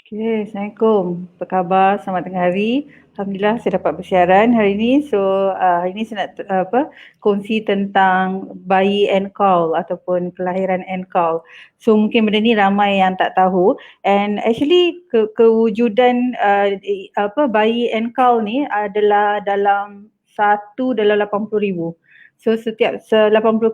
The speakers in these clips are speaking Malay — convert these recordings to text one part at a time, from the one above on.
Okay, Assalamualaikum. Apa khabar? Selamat tengah hari. Alhamdulillah saya dapat bersiaran hari ini. So, hari ini saya nak kongsi tentang bayi Encol ataupun kelahiran Encol. So, mungkin benda ni ramai yang tak tahu. And actually kewujudan bayi Encol ni adalah dalam 1 dalam 80,000. So setiap 80,000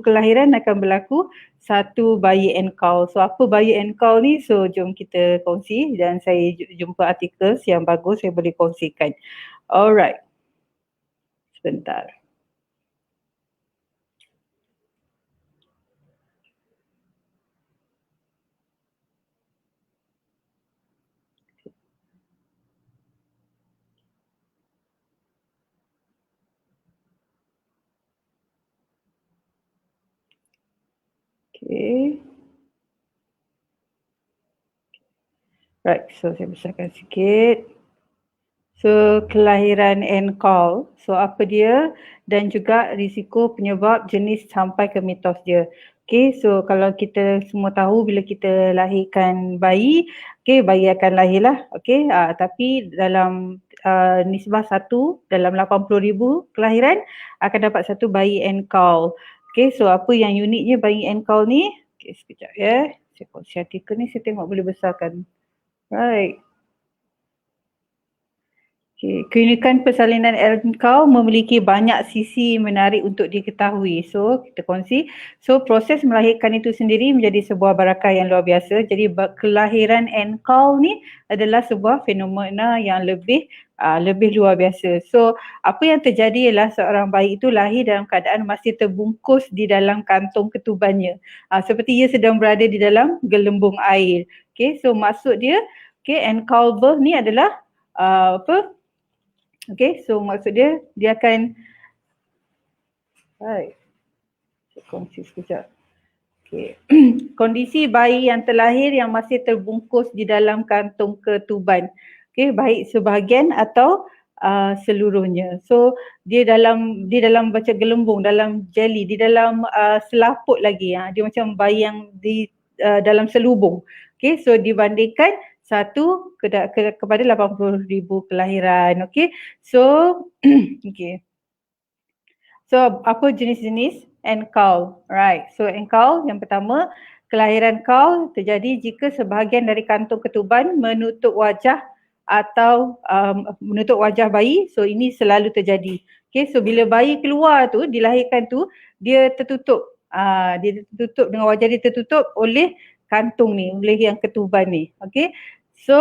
kelahiran akan berlaku satu bayi Encol. So apa bayi Encol ni? So jom kita kongsi dan saya jumpa artikel yang bagus saya boleh kongsikan. Alright. Sebentar. Okay. Right, so saya besarkan sikit. So kelahiran Encol, so apa dia dan juga risiko penyebab jenis sampai ke mitos dia. Okay, so kalau kita semua tahu bila kita lahirkan bayi, okay, bayi akan lahirlah, okay, tapi dalam nisbah 1 dalam 80,000 kelahiran akan dapat satu bayi Encol. Okay, so apa yang uniknya bayi Encol ni? Okay, sekejap ya, saya kongsi artikel ni, saya tengok boleh besarkan. Right. Okay. Keunikan persalinan Encol memiliki banyak sisi menarik untuk diketahui. So, kita kongsi. So, proses melahirkan itu sendiri menjadi sebuah barakah yang luar biasa. Jadi, kelahiran Encol ni adalah sebuah fenomena yang lebih luar biasa. So, apa yang terjadi ialah seorang bayi itu lahir dalam keadaan masih terbungkus di dalam kantung ketubannya. Seperti ia sedang berada di dalam gelembung air. Okay, so maksud dia, okay, Encol birth ni adalah okay, so maksud dia akan saya kongsi sekejap. Okay. Kondisi bayi yang terlahir yang masih terbungkus di dalam kantung ketuban. Okay, baik sebahagian atau seluruhnya. So dia dalam baca gelembung, dalam jelly, di dalam selaput lagi. Dia macam bayi yang di dalam selubung. Okay, so dibandingkan kepada 80,000 kelahiran. Okay, so okay. So apa jenis-jenis Encol? Right, so Encol yang pertama, kelahiran Encol terjadi jika sebahagian dari kantung ketuban menutup wajah atau menutup wajah bayi. So ini selalu terjadi. Okay, so bila bayi keluar tu, dilahirkan tu, dia tertutup. Dia tertutup dengan wajah dia tertutup oleh kantung ni, oleh yang ketuban ni. Okay, so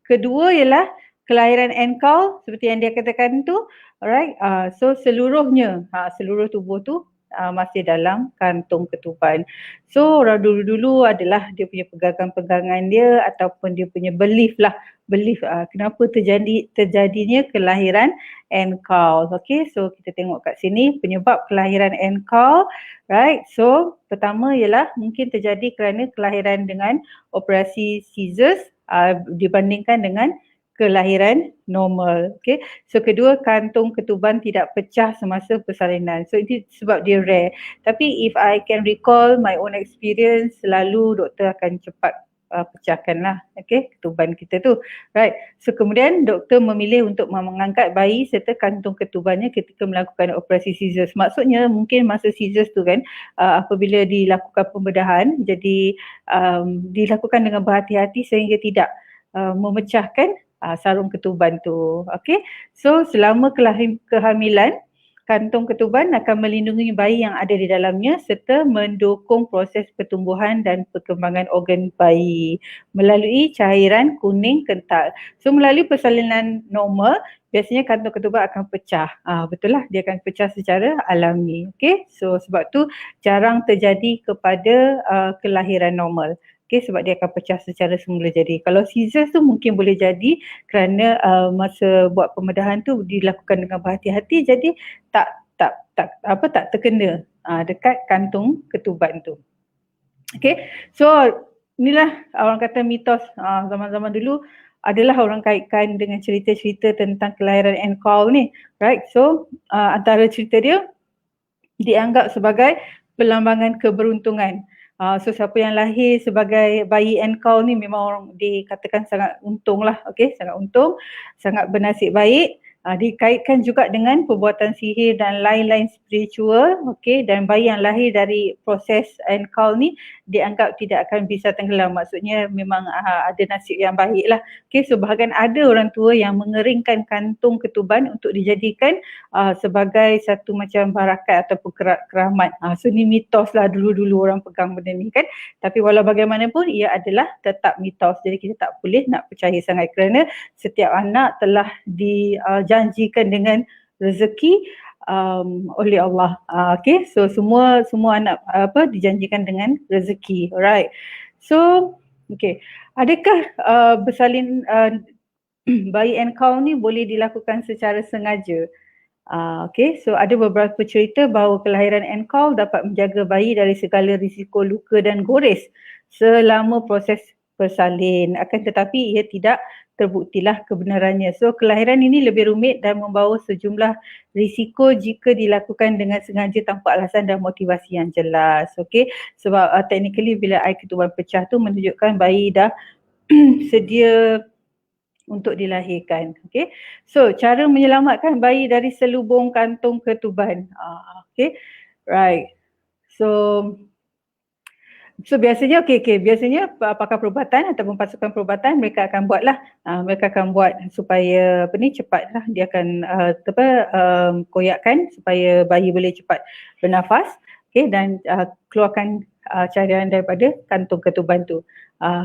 kedua ialah kelahiran Encol seperti yang dia katakan tu. Alright, so seluruhnya, seluruh tubuh tu masih dalam kantung ketuban. So orang dulu-dulu adalah dia punya pegangan-pegangan dia ataupun dia punya belief lah. Kenapa terjadinya kelahiran Encol. Okay, so kita tengok kat sini penyebab kelahiran Encol. Right, so pertama ialah mungkin terjadi kerana kelahiran dengan operasi scissors dibandingkan dengan kelahiran normal. Okay. So kedua, kantung ketuban tidak pecah semasa persalinan. So ini sebab dia rare. Tapi if I can recall my own experience, selalu doktor akan cepat pecahkan lah, okay, ketuban kita tu. Right. So kemudian doktor memilih untuk mengangkat bayi serta kantung ketubannya ketika melakukan operasi scissors. Maksudnya mungkin masa scissors tu kan, apabila dilakukan pembedahan, jadi dilakukan dengan berhati-hati sehingga tidak memecahkan sarung ketuban tu. Okay, so selama kehamilan, kantung ketuban akan melindungi bayi yang ada di dalamnya serta mendukung proses pertumbuhan dan perkembangan organ bayi melalui cairan kuning kental. So melalui persalinan normal, biasanya kantung ketuban akan pecah. Betul lah, dia akan pecah secara alami. Okay, so sebab tu jarang terjadi kepada kelahiran normal. Okay, sebab dia akan pecah secara semula jadi. Kalau scissors tu mungkin boleh jadi kerana masa buat pembedahan tu dilakukan dengan berhati-hati, jadi tak terkena dekat kantung ketuban tu. Okay, so inilah orang kata mitos zaman-zaman dulu adalah orang kaitkan dengan cerita-cerita tentang kelahiran Encol ni. Right, so antara cerita dia dianggap sebagai perlambangan keberuntungan. So siapa yang lahir sebagai bayi Enkau ni memang orang dikatakan sangat untung lah, okey, sangat untung, sangat bernasib baik. Dikaitkan juga dengan perbuatan sihir dan lain-lain spiritual, okey, dan bayi yang lahir dari proses Enkau ni dianggap tidak akan bisa tenggelam. Maksudnya memang ada nasib yang baik lah. Okey, so bahkan ada orang tua yang mengeringkan kantung ketuban untuk dijadikan sebagai satu macam barakat ataupun keramat. So ni mitos lah, dulu-dulu orang pegang benda ni kan. Tapi walau bagaimanapun ia adalah tetap mitos. Jadi kita tak boleh nak percaya sangat kerana setiap anak telah dijanjikan dengan rezeki oleh Allah. Okay, so semua anak dijanjikan dengan rezeki. Alright. So, okay. Adakah bersalin bayi Enkau ni boleh dilakukan secara sengaja? Okay, so ada beberapa cerita bahawa kelahiran Enkau dapat menjaga bayi dari segala risiko luka dan gores selama proses bersalin. Akan tetapi ia tidak terbuktilah kebenarannya. So kelahiran ini lebih rumit dan membawa sejumlah risiko jika dilakukan dengan sengaja tanpa alasan dan motivasi yang jelas. Okay, sebab technically bila air ketuban pecah tu menunjukkan bayi dah sedia untuk dilahirkan. Okay. So cara menyelamatkan bayi dari selubung kantung ketuban. Okay. Right. So biasanya biasanya pakar perubatan ataupun pasukan perubatan mereka akan buatlah, mereka akan buat supaya cepatlah dia akan koyakkan supaya bayi boleh cepat bernafas, dan keluarkan cairan daripada kantung ketuban tu.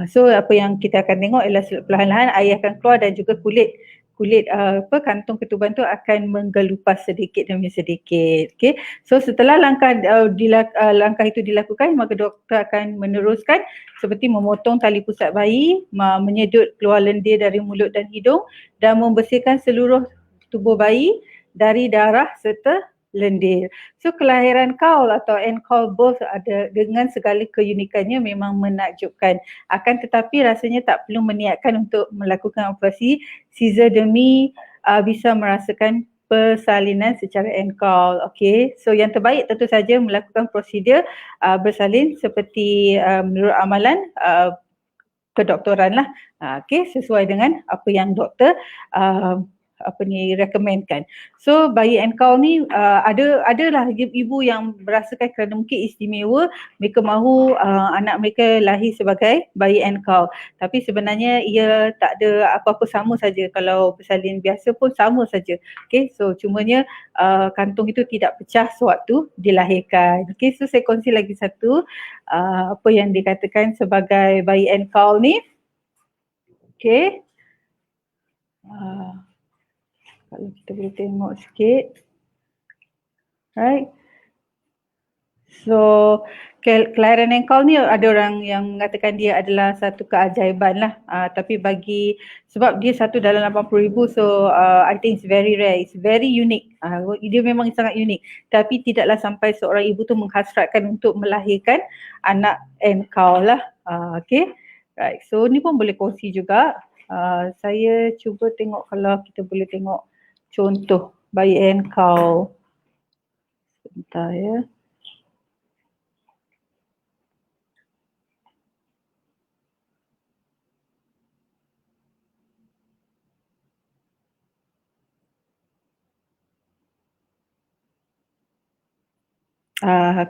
So apa yang kita akan tengok ialah perlahan-lahan air akan keluar dan juga kulit kantung ketuban tu akan menggelupas sedikit demi sedikit. Okay. So setelah langkah itu dilakukan, maka doktor akan meneruskan seperti memotong tali pusat bayi, menyedut keluar lendir dari mulut dan hidung dan membersihkan seluruh tubuh bayi dari darah serta lendir. So kelahiran Kaul atau Enkau birth ada dengan segala keunikannya memang menakjubkan. Akan tetapi rasanya tak perlu meniatkan untuk melakukan operasi caesar demi bisa merasakan persalinan secara Enkau. Okay, so yang terbaik tentu saja melakukan prosedur bersalin seperti menurut amalan kedoktoran lah. Okay, sesuai dengan apa yang doktor recommendkan. So bayi Enkau ni adalah ibu yang berasakan kerana mungkin istimewa mereka mahu anak mereka lahir sebagai bayi Enkau. Tapi sebenarnya ia tak ada apa-apa, sama saja. Kalau bersalin biasa pun sama saja. Okay, so cumanya kantung itu tidak pecah sewaktu dilahirkan. Okay, so saya kongsi lagi satu apa yang dikatakan sebagai bayi Enkau ni. Okay. Kalau kita boleh tengok sikit. Right. So kelahiran Enkau ni ada orang yang mengatakan dia adalah satu keajaiban lah. Tapi sebab dia satu dalam 80,000, so I think it's very rare, it's very unique. Dia memang sangat unik. Tapi tidaklah sampai seorang ibu tu menghasratkan untuk melahirkan anak Enkau lah. Okay. Right. So ni pun boleh kongsi juga. Saya cuba tengok kalau kita boleh tengok contoh bayi Enkau. Sebentar ya.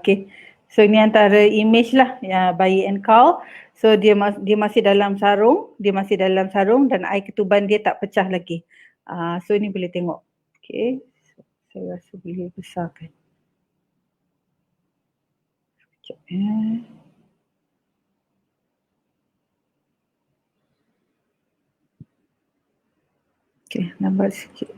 Okay. So ini antara image lah bayi Enkau. So dia masih dalam sarung, dan air ketuban dia tak pecah lagi. So ini boleh tengok. Okay. So, saya rasa boleh besarkan. Sekejap ya. Okay, nampak sikit.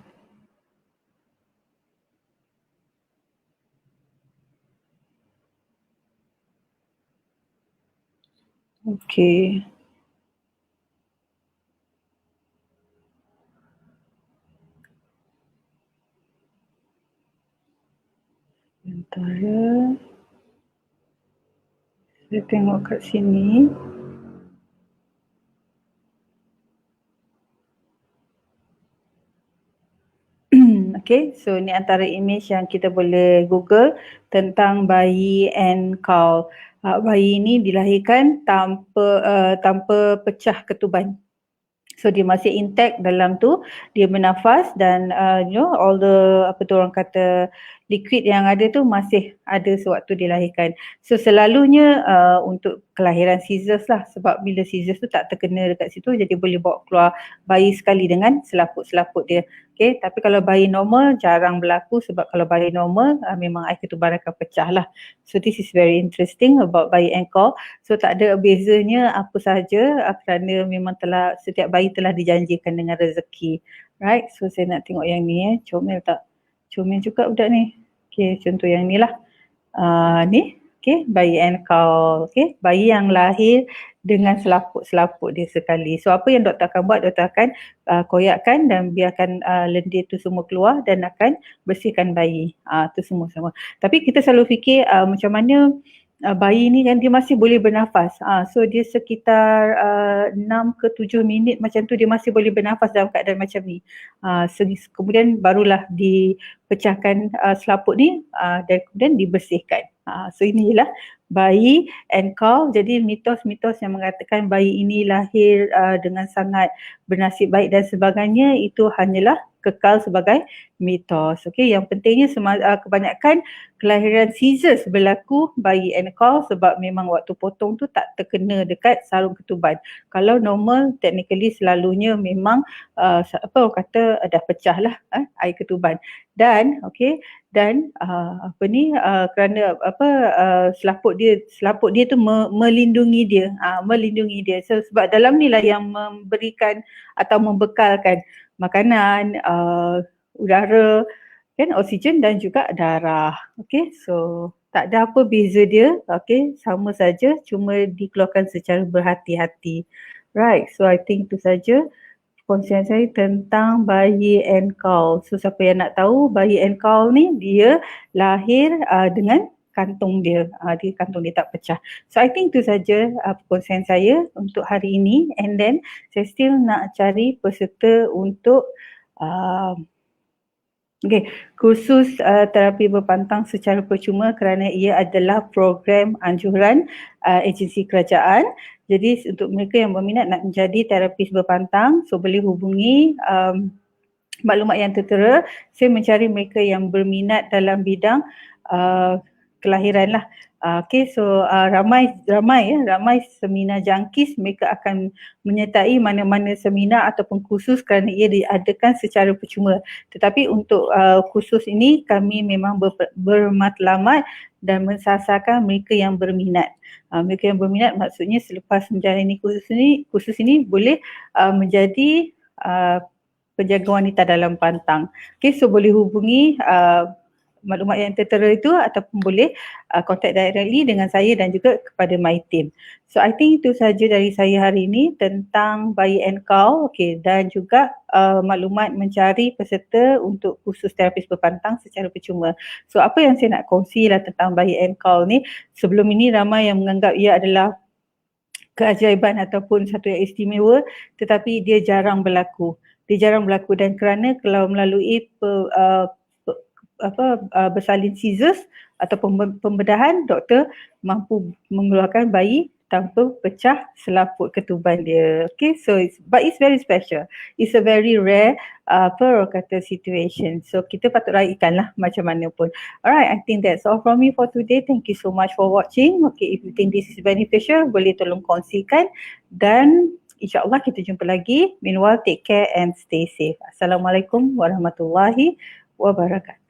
Okay. Bentar ya. Saya tengok kat sini. Okay, so ni antara image yang kita boleh Google tentang bayi and cow. Bayi ni dilahirkan tanpa pecah ketuban. So dia masih intact dalam tu, dia bernafas dan all the orang kata liquid yang ada tu masih ada sewaktu dilahirkan. So selalunya untuk kelahiran scissors lah, sebab bila scissors tu tak terkena dekat situ, jadi boleh bawa keluar bayi sekali dengan selaput-selaput dia. Okay, tapi kalau bayi normal jarang berlaku, sebab kalau bayi normal memang air ketuban akan pecah lah. So this is very interesting about bayi and cow. So tak ada bezanya apa sahaja kerana memang setiap bayi telah dijanjikan dengan rezeki. Right, so saya nak tengok yang ni comel tak? Comel juga budak ni. Okay, contoh yang ni lah. Ni, okay, bayi and cow. Okay, bayi yang lahir dengan selaput-selaput dia sekali. So apa yang doktor akan buat, doktor akan koyakkan dan biarkan lendir tu semua keluar dan akan bersihkan bayi. Tu semua. Tapi kita selalu fikir macam mana bayi ni kan dia masih boleh bernafas. So dia sekitar 6 ke 7 minit macam tu dia masih boleh bernafas dalam keadaan macam ni. Kemudian barulah dipecahkan selaput ni dan kemudian dibersihkan. So inilah bayi and cow. Jadi mitos-mitos yang mengatakan bayi ini lahir dengan sangat bernasib baik dan sebagainya, itu hanyalah kekal sebagai mitos. Okey, yang pentingnya kebanyakan kelahiran scissors berlaku bayi and cow sebab memang waktu potong tu tak terkena dekat sarung ketuban. Kalau normal technically selalunya memang orang kata dah pecah lah air ketuban. Dan kerana selaput dia tu melindungi dia. So sebab dalam ni lah yang memberikan atau membekalkan makanan, udara, kan, oksigen dan juga darah. Okay, so tak ada apa beza dia. Okay, sama saja, cuma dikeluarkan secara berhati-hati. Right, so I think itu saja kongsian saya tentang bayi and cow. So siapa yang nak tahu, bayi and cow ni dia lahir dengan kantung dia. Kantung dia tak pecah. So I think itu saja kongsian saya untuk hari ini. And then saya still nak cari peserta untuk kursus terapi berpantang secara percuma kerana ia adalah program anjuran agensi kerajaan. Jadi untuk mereka yang berminat nak menjadi terapis berpantang, so boleh hubungi maklumat yang tertera. Saya mencari mereka yang berminat dalam bidang kelahiran lah. Ramai seminar jangkis, mereka akan menyertai mana-mana seminar ataupun kursus kerana ia diadakan secara percuma. Tetapi untuk kursus ini kami memang bermatlamat dan mensasarkan mereka yang berminat. Mereka yang berminat maksudnya selepas menjalani kursus ini boleh menjadi penjaga wanita dalam pantang. So boleh hubungi maklumat yang tertera itu ataupun boleh contact directly dengan saya dan juga kepada my team. So I think itu saja dari saya hari ini tentang bayi and cow, dan juga maklumat mencari peserta untuk kursus terapis berpantang secara percuma. So apa yang saya nak kongsi lah tentang bayi and cow ni, sebelum ini ramai yang menganggap ia adalah keajaiban ataupun satu yang istimewa, tetapi dia jarang berlaku. Dan kerana kalau melalui bersalin scissors ataupun pembedahan, doktor mampu mengeluarkan bayi tanpa pecah selaput ketuban dia. But it's very special. It's a very rare situation. So kita patut raikan lah macam mana pun. Alright, I think that's all from me for today. Thank you so much for watching. If you think this is beneficial, boleh tolong kongsikan dan InsyaAllah kita jumpa lagi. Meanwhile, take care and stay safe. Assalamualaikum warahmatullahi wabarakatuh.